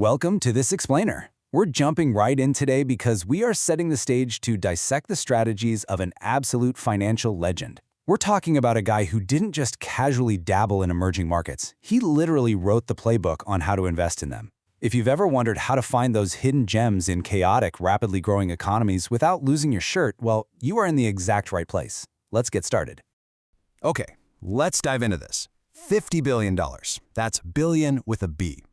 Welcome to this explainer. We're jumping right in today because we are setting the stage to dissect the strategies of an absolute financial legend. We're talking about a guy who didn't just casually dabble in emerging markets. He literally wrote the playbook on how to invest in them. If you've ever wondered how to find those hidden gems in chaotic, rapidly growing economies without losing your shirt, well, you are in the exact right place. Let's get started. Okay, let's dive into this. $50 billion. That's billion with a B.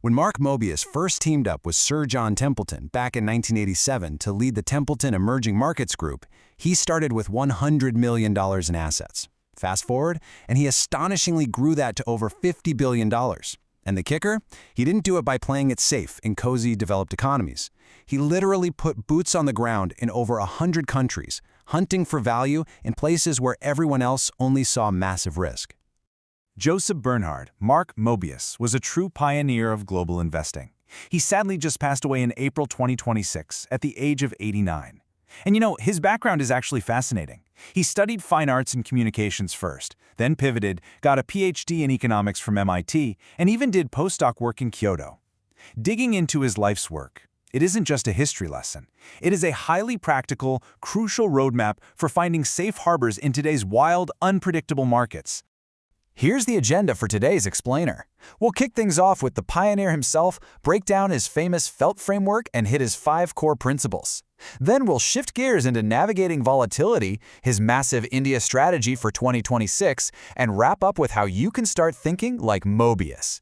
When Mark Mobius first teamed up with Sir John Templeton back in 1987 to lead the Templeton Emerging Markets Group, he started with $100 million in assets. Fast forward, and he astonishingly grew that to over $50 billion. And the kicker? He didn't do it by playing it safe in cozy, developed economies. He literally put boots on the ground in over 100 countries, hunting for value in places where everyone else only saw massive risk. Joseph Bernhard, Mark Mobius, was a true pioneer of global investing. He sadly just passed away in April 2026 at the age of 89. And you know, his background is actually fascinating. He studied fine arts and communications first, then pivoted, got a PhD in economics from MIT, and even did postdoc work in Kyoto. Digging into his life's work, it isn't just a history lesson. It is a highly practical, crucial roadmap for finding safe harbors in today's wild, unpredictable markets. Here's the agenda for today's explainer. We'll kick things off with the pioneer himself, break down his famous Felt framework, and hit his 5 core principles. Then we'll shift gears into navigating volatility, his massive India strategy for 2026, and wrap up with how you can start thinking like Mobius.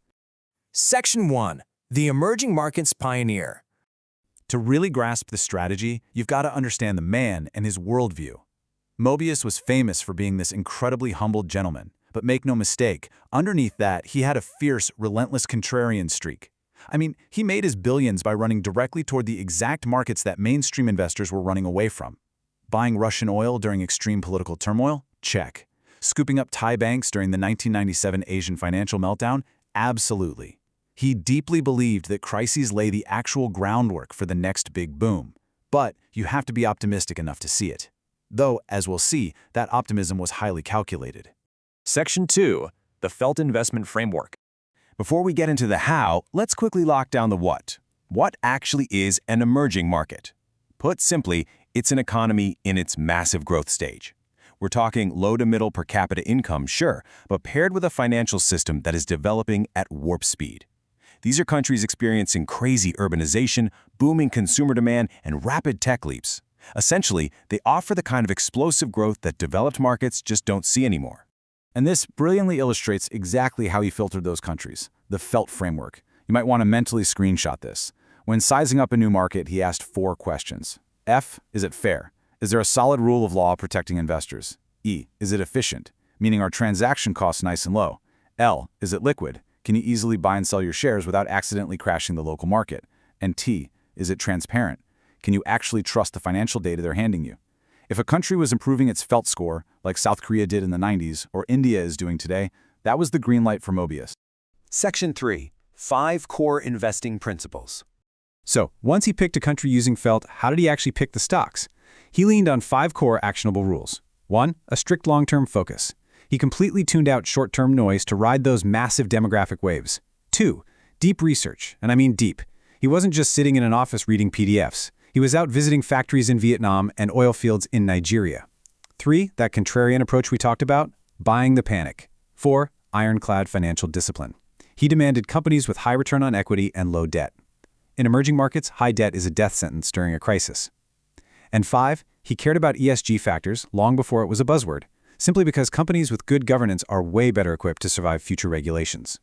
Section 1. The Emerging Markets Pioneer. To really grasp the strategy, you've got to understand the man and his worldview. Mobius was famous for being this incredibly humble gentleman. But make no mistake, underneath that, he had a fierce, relentless contrarian streak. I mean, he made his billions by running directly toward the exact markets that mainstream investors were running away from. Buying Russian oil during extreme political turmoil? Check. Scooping up Thai banks during the 1997 Asian financial meltdown? Absolutely. He deeply believed that crises lay the actual groundwork for the next big boom. But you have to be optimistic enough to see it. Though, as we'll see, that optimism was highly calculated. Section 2. The Felt Investment Framework. Before we get into the how, let's quickly lock down the what. What actually is an emerging market? Put simply, it's an economy in its massive growth stage. We're talking low to middle per capita income, sure, but paired with a financial system that is developing at warp speed. These are countries experiencing crazy urbanization, booming consumer demand, and rapid tech leaps. Essentially, they offer the kind of explosive growth that developed markets just don't see anymore. And this brilliantly illustrates exactly how he filtered those countries, the Felt framework. You might want to mentally screenshot this. When sizing up a new market, he asked 4 questions. F, is it fair? Is there a solid rule of law protecting investors? E, is it efficient? Meaning are transaction costs nice and low? L, is it liquid? Can you easily buy and sell your shares without accidentally crashing the local market? And T, is it transparent? Can you actually trust the financial data they're handing you? If a country was improving its Felt score, like South Korea did in the 90s, or India is doing today, that was the green light for Mobius. Section 3. 5 Core Investing Principles. So, once he picked a country using Felt, how did he actually pick the stocks? He leaned on 5 core actionable rules. 1. A strict long-term focus. He completely tuned out short-term noise to ride those massive demographic waves. 2. Deep research, and I mean deep. He wasn't just sitting in an office reading PDFs. He was out visiting factories in Vietnam and oil fields in Nigeria. 3. That contrarian approach we talked about, buying the panic. 4. Ironclad financial discipline. He demanded companies with high return on equity and low debt. In emerging markets, high debt is a death sentence during a crisis. And 5. He cared about ESG factors long before it was a buzzword, simply because companies with good governance are way better equipped to survive future regulations.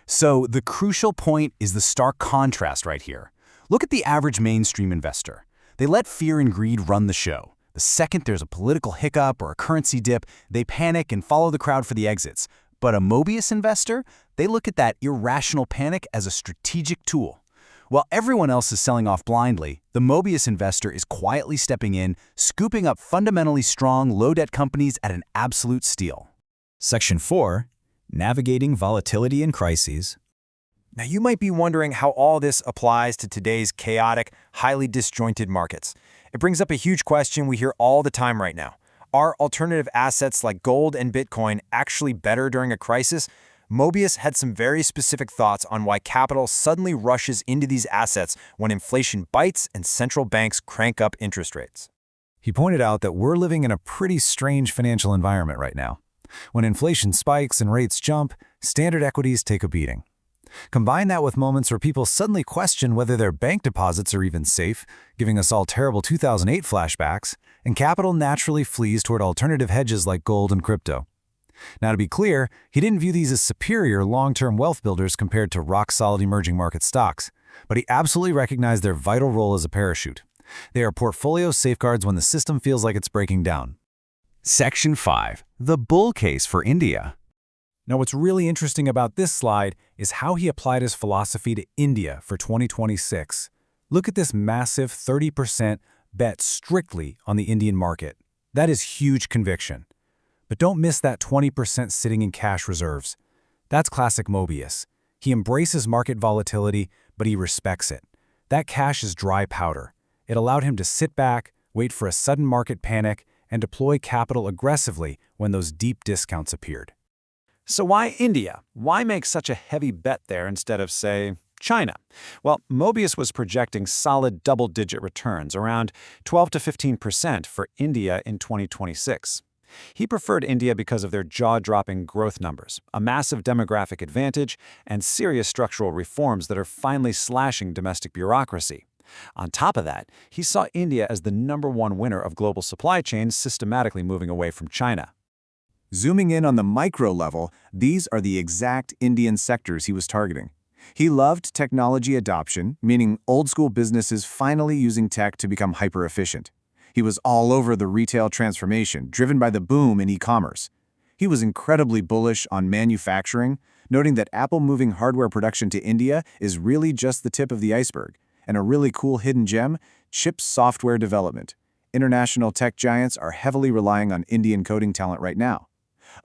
So the crucial point is the stark contrast right here. Look at the average mainstream investor. They let fear and greed run the show. The second there's a political hiccup or a currency dip, they panic and follow the crowd for the exits. But a Mobius investor, they look at that irrational panic as a strategic tool. While everyone else is selling off blindly, the Mobius investor is quietly stepping in, scooping up fundamentally strong, low-debt companies at an absolute steal. Section 4. Navigating Volatility and Crises. Now, you might be wondering how all this applies to today's chaotic, highly disjointed markets. It brings up a huge question we hear all the time right now. Are alternative assets like gold and Bitcoin actually better during a crisis? Mobius had some very specific thoughts on why capital suddenly rushes into these assets when inflation bites and central banks crank up interest rates. He pointed out that we're living in a pretty strange financial environment right now. When inflation spikes and rates jump, standard equities take a beating. Combine that with moments where people suddenly question whether their bank deposits are even safe, giving us all terrible 2008 flashbacks, and capital naturally flees toward alternative hedges like gold and crypto. Now, to be clear, he didn't view these as superior long-term wealth builders compared to rock-solid emerging market stocks, but he absolutely recognized their vital role as a parachute. They are portfolio safeguards when the system feels like it's breaking down. Section 5. The bull case for India. Now, what's really interesting about this slide is how he applied his philosophy to India for 2026. Look at this massive 30% bet strictly on the Indian market. That is huge conviction. But don't miss that 20% sitting in cash reserves. That's classic Mobius. He embraces market volatility, but he respects it. That cash is dry powder. It allowed him to sit back, wait for a sudden market panic, and deploy capital aggressively when those deep discounts appeared. So why India? Why make such a heavy bet there instead of, say, China? Well, Mobius was projecting solid double-digit returns, around 12 to 15% for India in 2026. He preferred India because of their jaw-dropping growth numbers, a massive demographic advantage, and serious structural reforms that are finally slashing domestic bureaucracy. On top of that, he saw India as the #1 winner of global supply chains systematically moving away from China. Zooming in on the micro level, these are the exact Indian sectors he was targeting. He loved technology adoption, meaning old-school businesses finally using tech to become hyper-efficient. He was all over the retail transformation, driven by the boom in e-commerce. He was incredibly bullish on manufacturing, noting that Apple moving hardware production to India is really just the tip of the iceberg, and a really cool hidden gem, chip software development. International tech giants are heavily relying on Indian coding talent right now.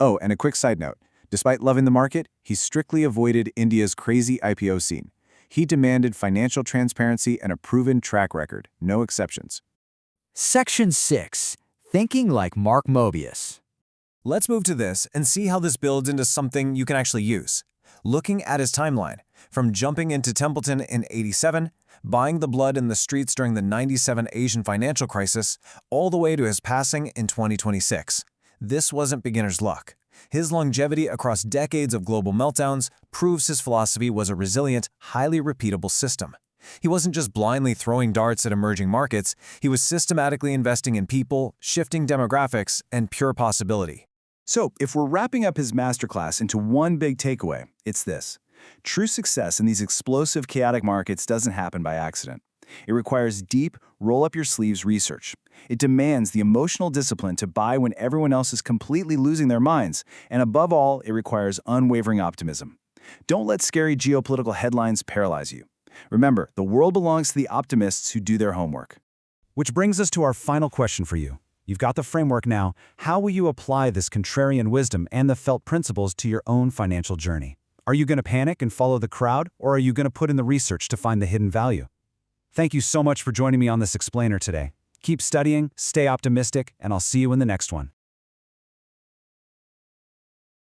Oh, and a quick side note. Despite loving the market, he strictly avoided India's crazy IPO scene. He demanded financial transparency and a proven track record, no exceptions. Section 6. Thinking like Mark Mobius. Let's move to this and see how this builds into something you can actually use. Looking at his timeline, from jumping into Templeton in '87, buying the blood in the streets during the '97 Asian financial crisis, all the way to his passing in 2026. This wasn't beginner's luck. His longevity across decades of global meltdowns proves his philosophy was a resilient, highly repeatable system. He wasn't just blindly throwing darts at emerging markets, he was systematically investing in people, shifting demographics, and pure possibility. So, if we're wrapping up his masterclass into one big takeaway, it's this. True success in these explosive, chaotic markets doesn't happen by accident. It requires deep, roll-up-your-sleeves research. It demands the emotional discipline to buy when everyone else is completely losing their minds. And above all, it requires unwavering optimism. Don't let scary geopolitical headlines paralyze you. Remember, the world belongs to the optimists who do their homework. Which brings us to our final question for you. You've got the framework now. How will you apply this contrarian wisdom and the felt principles to your own financial journey? Are you going to panic and follow the crowd, or are you going to put in the research to find the hidden value? Thank you so much for joining me on this explainer today. Keep studying, stay optimistic, and I'll see you in the next one.